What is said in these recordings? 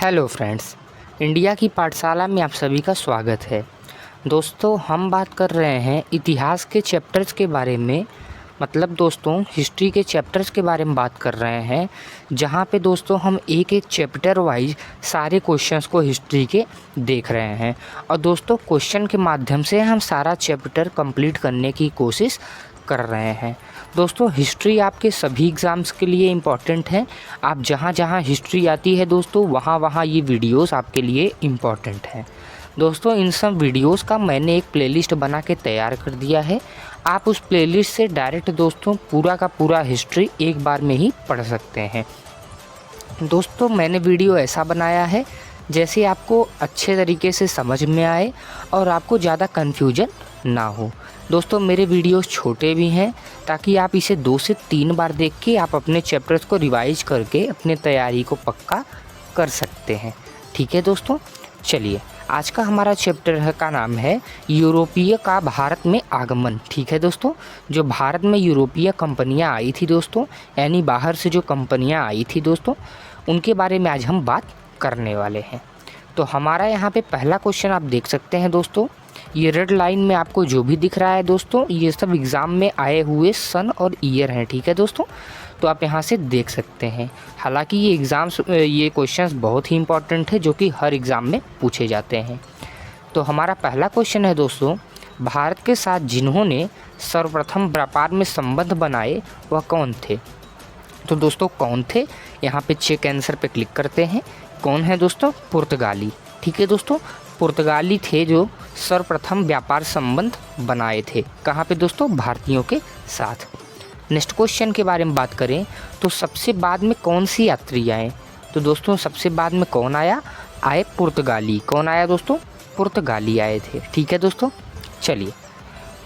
Hello friends, India की पाठशाला में आप सभी का स्वागत है। दोस्तों, हम बात कर रहे हैं इतिहास के चैप्टर्स के बारे में। मतलब दोस्तों, हिस्ट्री के चैप्टर्स के बारे में बात कर रहे हैं, जहां पे दोस्तों हम एक एक चैप्टर वाइज सारे क्वेश्चंस को हिस्ट्री के देख रहे हैं। और दोस्तों, क्वेश्चन के माध्यम से हम सारा चैप्टर कंप्लीट करने की कोशिश कर रहे हैं। दोस्तों, हिस्ट्री आपके सभी एग्ज़ाम्स के लिए इम्पॉर्टेंट है। आप जहाँ जहाँ हिस्ट्री आती है दोस्तों, वहाँ वहाँ ये वीडियोस आपके लिए इम्पॉर्टेंट हैं। दोस्तों, इन सब वीडियोस का मैंने एक प्लेलिस्ट बना के तैयार कर दिया है। आप उस प्लेलिस्ट से डायरेक्ट दोस्तों पूरा का पूरा हिस्ट्री एक बार में ही पढ़ सकते हैं। दोस्तों, मैंने वीडियो ऐसा बनाया है जैसे आपको अच्छे तरीके से समझ में आए और आपको ज़्यादा कन्फ्यूजन ना हो। दोस्तों, मेरे वीडियोस छोटे भी हैं ताकि आप इसे 2 से 3 बार देख के आप अपने चैप्टर्स को रिवाइज करके अपने तैयारी को पक्का कर सकते हैं। ठीक है दोस्तों, चलिए आज का हमारा चैप्टर का नाम है यूरोपीय का भारत में आगमन। ठीक है दोस्तों, जो भारत में यूरोपीय कंपनियां आई थी दोस्तों, यानी बाहर से जो कंपनियां आई थी दोस्तों, उनके बारे में आज हम बात करने वाले हैं। तो हमारा यहाँ पे पहला क्वेश्चन आप देख सकते हैं दोस्तों। ये रेड लाइन में आपको जो भी दिख रहा है दोस्तों, ये सब एग्ज़ाम में आए हुए सन और ईयर हैं। ठीक है दोस्तों, तो आप यहाँ से देख सकते हैं। हालांकि ये क्वेश्चंस बहुत ही इंपॉर्टेंट है, जो कि हर एग्ज़ाम में पूछे जाते हैं। तो हमारा पहला क्वेश्चन है दोस्तों, भारत के साथ जिन्होंने सर्वप्रथम व्यापार में संबंध बनाए वह कौन थे? तो दोस्तों, कौन थे, यहाँ पे चेक आंसर पे क्लिक करते हैं। कौन है दोस्तों? पुर्तगाली। ठीक है दोस्तों, पुर्तगाली थे जो सर्वप्रथम व्यापार संबंध बनाए थे। कहाँ पे दोस्तों? भारतीयों के साथ। नेक्स्ट क्वेश्चन के बारे में बात करें तो सबसे बाद में कौन सी यात्री आए? तो दोस्तों, सबसे बाद में कौन आया? आए पुर्तगाली। कौन आया दोस्तों? पुर्तगाली आए थे। ठीक है दोस्तों, चलिए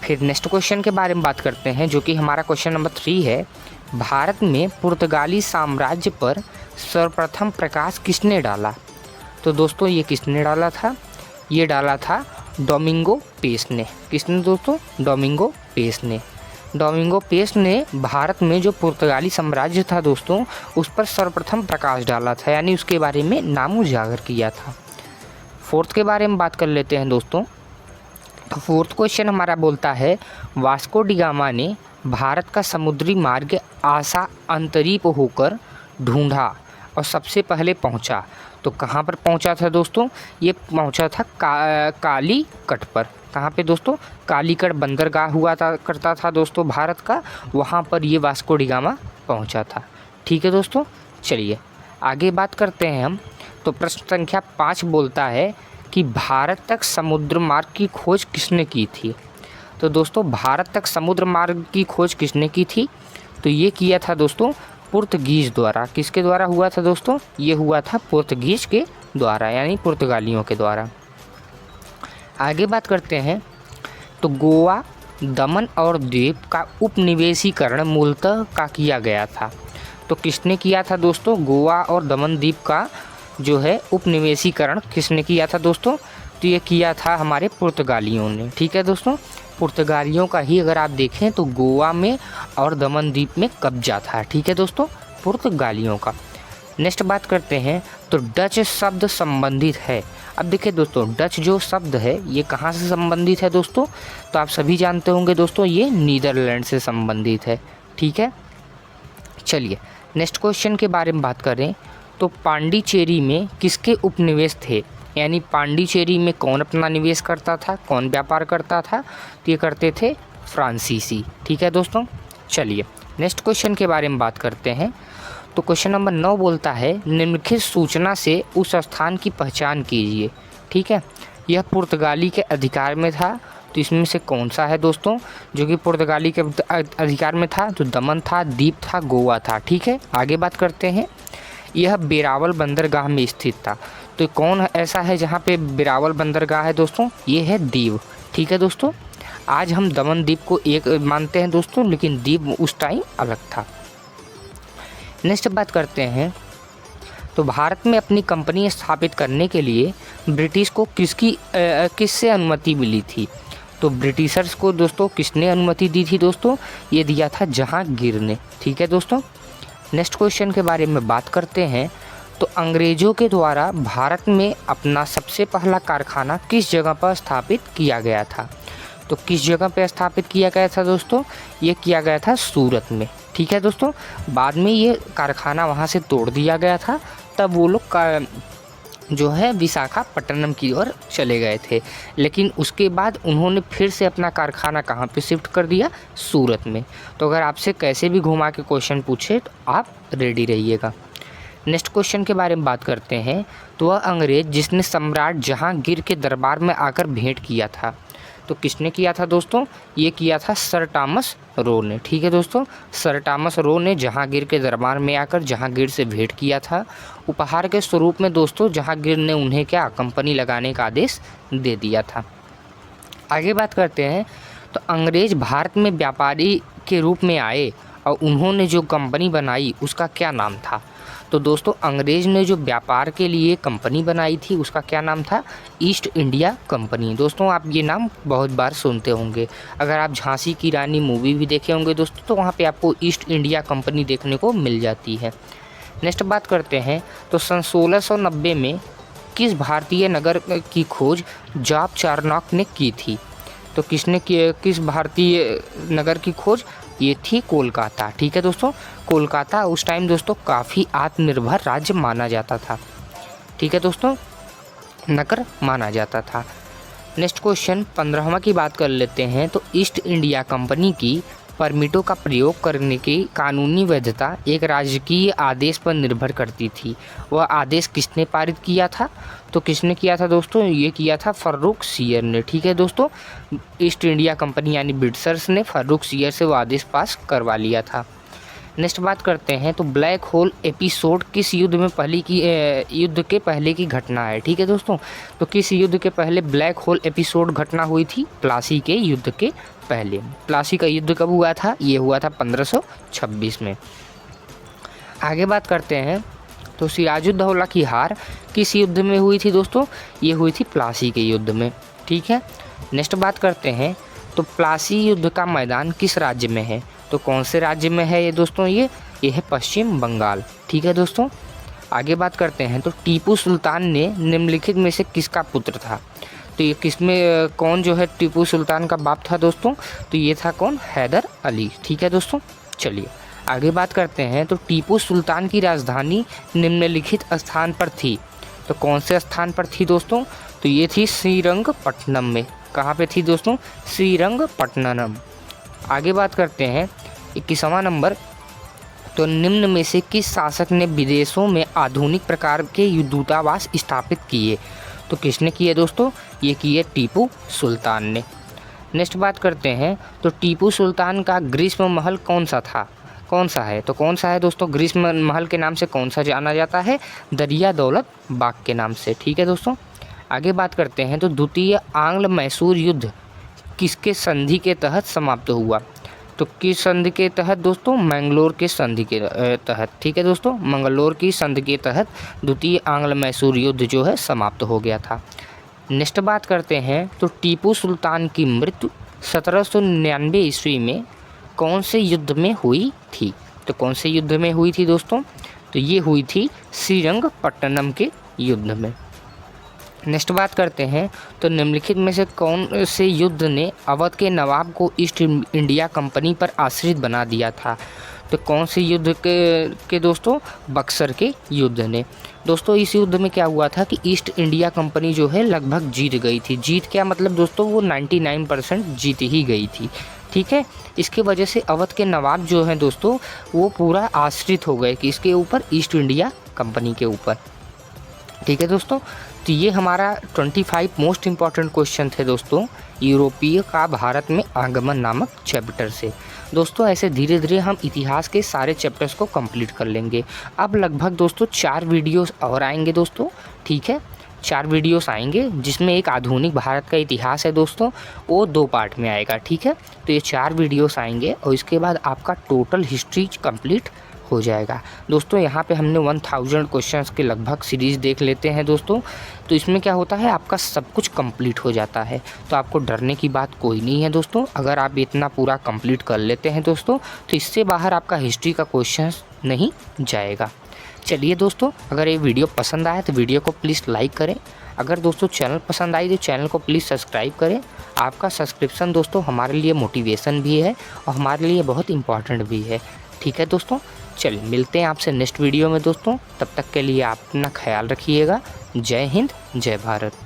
फिर नेक्स्ट क्वेश्चन के बारे में बात करते हैं, जो कि हमारा क्वेश्चन नंबर 3 है। भारत में पुर्तगाली साम्राज्य पर सर्वप्रथम प्रकाश किसने डाला? तो दोस्तों, ये किसने डाला था? ये डाला था डोमिंगो पेस ने। किसने दोस्तों? डोमिंगो पेस ने। डोमिंगो पेस ने भारत में जो पुर्तगाली साम्राज्य था दोस्तों, उस पर सर्वप्रथम प्रकाश डाला था, यानी उसके बारे में नाम उजागर किया था। फोर्थ के बारे में बात कर लेते हैं दोस्तों। तो फोर्थ क्वेश्चन हमारा बोलता है, वास्को डी गामा ने भारत का समुद्री मार्ग आसा अंतरीप होकर ढूंढा और सबसे पहले पहुंचा। तो कहाँ पर पहुंचा था दोस्तों? ये पहुंचा था कालीकट पर। कहाँ पे दोस्तों? कालीकट बंदरगाह हुआ करता था दोस्तों भारत का, वहाँ पर ये वास्को डी गामा पहुंचा था। ठीक है दोस्तों, चलिए आगे बात करते हैं हम। तो प्रश्न संख्या 5 बोलता है कि भारत तक समुद्र मार्ग की खोज किसने की थी? तो दोस्तों, भारत तक समुद्र मार्ग की खोज किसने की थी? तो ये किया था दोस्तों पुर्तगीज द्वारा। किसके द्वारा हुआ था दोस्तों? ये हुआ था पुर्तगीज के द्वारा, यानी पुर्तगालियों के द्वारा। आगे बात करते हैं। तो गोवा, दमन और द्वीप का उपनिवेशीकरण मूलतः का किया गया था। तो किसने किया था दोस्तों? गोवा और दमन द्वीप का जो है उपनिवेशीकरण किसने किया था दोस्तों? तो ये किया था हमारे पुर्तगालियों ने। ठीक है दोस्तों, पुर्तगालियों का ही अगर आप देखें तो गोवा में और दमन द्वीप में कब्जा था। ठीक है दोस्तों, पुर्तगालियों का। नेक्स्ट बात करते हैं। तो डच शब्द संबंधित है। अब देखिए दोस्तों, डच जो शब्द है ये कहाँ से संबंधित है दोस्तों? तो आप सभी जानते होंगे दोस्तों, ये नीदरलैंड से संबंधित है। ठीक है, चलिए नेक्स्ट क्वेश्चन के बारे में बात करें। तो पांडिचेरी में किसके उपनिवेश थे? यानी पांडिचेरी में कौन अपना निवेश करता था, कौन व्यापार करता था? तो ये करते थे फ्रांसीसी। ठीक है दोस्तों, चलिए नेक्स्ट क्वेश्चन के बारे में बात करते हैं। तो क्वेश्चन नंबर 9 बोलता है, निम्नलिखित सूचना से उस स्थान की पहचान कीजिए। ठीक है, यह पुर्तगाली के अधिकार में था। तो इसमें से कौन सा है दोस्तों जो कि पुर्तगाली के अधिकार में था? तो दमन था, दीप था, गोवा था। ठीक है, आगे बात करते हैं। यह वेरावल बंदरगाह में स्थित था। तो कौन ऐसा है जहाँ पे वेरावल बंदरगाह है दोस्तों? ये है दीव। ठीक है दोस्तों, आज हम दमन द्वीप को एक मानते हैं दोस्तों, लेकिन द्वीप उस टाइम अलग था। नेक्स्ट बात करते हैं। तो भारत में अपनी कंपनी स्थापित करने के लिए ब्रिटिश को किससे अनुमति मिली थी? तो ब्रिटिशर्स को दोस्तों किसने अनुमति दी थी दोस्तों? ये दिया था जहांगीर ने। ठीक है दोस्तों, नेक्स्ट क्वेश्चन के बारे में बात करते हैं। तो अंग्रेज़ों के द्वारा भारत में अपना सबसे पहला कारखाना किस जगह पर स्थापित किया गया था? तो किस जगह पे स्थापित किया गया था दोस्तों? ये किया गया था सूरत में। ठीक है दोस्तों, बाद में ये कारखाना वहाँ से तोड़ दिया गया था, तब वो लोग का जो है विशाखापट्टनम की ओर चले गए थे। लेकिन उसके बाद उन्होंने फिर से अपना कारखाना कहाँ पे शिफ्ट कर दिया? सूरत में। तो अगर आपसे कैसे भी घुमा के क्वेश्चन पूछे तो आप रेडी रहिएगा। नेक्स्ट क्वेश्चन के बारे में बात करते हैं। तो वह अंग्रेज़ जिसने सम्राट जहांगीर के दरबार में आकर भेंट किया था, तो किसने किया था दोस्तों? ये किया था सर टॉमस रो ने। ठीक है दोस्तों, सर टॉमस रो ने जहांगीर के दरबार में आकर जहांगीर से भेंट किया था। उपहार के स्वरूप में दोस्तों जहांगीर ने उन्हें क्या कंपनी लगाने का आदेश दे दिया था। आगे बात करते हैं। तो अंग्रेज़ भारत में व्यापारी के रूप में आए और उन्होंने जो कंपनी बनाई उसका क्या नाम था? तो दोस्तों अंग्रेज़ ने जो व्यापार के लिए कंपनी बनाई थी उसका क्या नाम था? East India company. दोस्तों आप ये नाम बहुत बार सुनते होंगे। अगर आप झांसी की रानी मूवी भी देखे होंगे दोस्तों, तो वहाँ पे आपको ईस्ट इंडिया कंपनी देखने को मिल जाती है। नेक्स्ट बात करते हैं। तो सन 1690 में किस भारतीय नगर की खोज जॉब चार्नॉक ने की थी? तो किसने किस भारतीय नगर की खोज? ये थी कोलकाता। ठीक है दोस्तों, कोलकाता उस टाइम दोस्तों काफ़ी आत्मनिर्भर राज्य माना जाता था। ठीक है दोस्तों, नगर माना जाता था। नेक्स्ट क्वेश्चन 15वां की बात कर लेते हैं। तो ईस्ट इंडिया कंपनी की परमिटों का प्रयोग करने की कानूनी वैधता एक राजकीय आदेश पर निर्भर करती थी। वह आदेश किसने पारित किया था? तो किसने किया था दोस्तों? ये किया था फर्रुख सियर ने। ठीक है दोस्तों, ईस्ट इंडिया कंपनी यानी ब्रिटिशर्स ने फर्रुख सियर से वो आदेश पास करवा लिया था। नेक्स्ट बात करते हैं। तो ब्लैक होल एपिसोड किस युद्ध में युद्ध के पहले की घटना है? ठीक है दोस्तों, तो किस युद्ध के पहले ब्लैक होल एपिसोड घटना हुई थी? प्लासी के युद्ध के पहले। प्लासी का युद्ध कब हुआ था? ये हुआ था 1526 में। आगे बात करते हैं। तो सिराजुद्दौला की हार किस युद्ध में हुई थी दोस्तों? ये हुई थी प्लासी के युद्ध में। ठीक है, नेक्स्ट बात करते हैं। तो प्लासी युद्ध का मैदान किस राज्य में है? तो कौन से राज्य में है ये दोस्तों? ये है पश्चिम बंगाल। ठीक है दोस्तों, आगे बात करते हैं। तो टीपू सुल्तान ने निम्नलिखित में से किसका पुत्र था? तो ये किसमें कौन जो है टीपू सुल्तान का बाप था दोस्तों? तो ये था कौन? हैदर अली। ठीक है दोस्तों, चलिए आगे बात करते हैं। तो टीपू सुल्तान की राजधानी निम्नलिखित स्थान पर थी। तो कौन से स्थान पर थी दोस्तों? तो ये थी श्रीरंगपट्टनम में। कहाँ पे थी दोस्तों? श्रीरंगपट्टनम। आगे बात करते हैं 21वां नंबर। तो निम्न में से किस शासक ने विदेशों में आधुनिक प्रकार के दूतावास स्थापित किए? तो किसने किए दोस्तों? ये किए टीपू सुल्तान ने। नेक्स्ट बात करते हैं। तो टीपू सुल्तान का ग्रीष्म महल कौन सा था? कौन सा है? तो कौन सा है दोस्तों? ग्रीष्म महल के नाम से कौन सा जाना जाता है? दरिया दौलत बाग के नाम से। ठीक है दोस्तों, आगे बात करते हैं। तो द्वितीय आंग्ल मैसूर युद्ध किसके संधि के तहत समाप्त हुआ? तो किस संधि के तहत दोस्तों? मैंगलोर के संधि के तहत। ठीक है दोस्तों, मंगलोर की संधि के तहत द्वितीय आंग्ल मैसूर युद्ध जो है समाप्त हो गया था। नेक्स्ट बात करते हैं। तो टीपू सुल्तान की मृत्यु 1799 ईस्वी में कौन से युद्ध में हुई थी? तो कौन से युद्ध में हुई थी दोस्तों? तो ये हुई थी श्रीरंगपट्टनम के युद्ध में। नेक्स्ट बात करते हैं। तो निम्नलिखित में से कौन से युद्ध ने अवध के नवाब को ईस्ट इंडिया कंपनी पर आश्रित बना दिया था? तो कौन से युद्ध के दोस्तों? बक्सर के युद्ध ने। दोस्तों इस युद्ध में क्या हुआ था कि ईस्ट इंडिया कंपनी जो है लगभग जीत गई थी। जीत क्या मतलब दोस्तों? वो 99% जीत ही गई थी। ठीक है, इसके वजह से अवध के नवाब जो हैं दोस्तों वो पूरा आश्रित हो गए कि इसके ऊपर, ईस्ट इंडिया कंपनी के ऊपर। ठीक है दोस्तों, तो ये हमारा 25 मोस्ट इम्पॉर्टेंट क्वेश्चन थे दोस्तों यूरोपीय का भारत में आगमन नामक चैप्टर से। दोस्तों ऐसे धीरे धीरे हम इतिहास के सारे चैप्टर्स को कंप्लीट कर लेंगे। अब लगभग दोस्तों 4 वीडियोस और आएंगे दोस्तों। ठीक है, 4 वीडियोस आएंगे जिसमें एक आधुनिक भारत का इतिहास है दोस्तों, वो 2 पार्ट में आएगा। ठीक है, तो ये 4 वीडियोस आएंगे और इसके बाद आपका टोटल हिस्ट्री कंप्लीट हो जाएगा। दोस्तों यहाँ पे हमने 1000 क्वेश्चंस के लगभग सीरीज़ देख लेते हैं दोस्तों। तो इसमें क्या होता है, आपका सब कुछ कंप्लीट हो जाता है। तो आपको डरने की बात कोई नहीं है दोस्तों। अगर आप इतना पूरा कंप्लीट कर लेते हैं दोस्तों, तो इससे बाहर आपका हिस्ट्री का क्वेश्चन नहीं जाएगा। चलिए दोस्तों, अगर ये वीडियो पसंद आया तो वीडियो को प्लीज़ लाइक करें। अगर दोस्तों चैनल पसंद आई तो चैनल को प्लीज़ सब्सक्राइब करें। आपका सब्सक्रिप्शन दोस्तों हमारे लिए मोटिवेशन भी है और हमारे लिए बहुत इम्पॉर्टेंट भी है। ठीक है दोस्तों, चलिए मिलते हैं आपसे नेक्स्ट वीडियो में दोस्तों। तब तक के लिए आप अपना ख्याल रखिएगा। जय हिंद, जय भारत।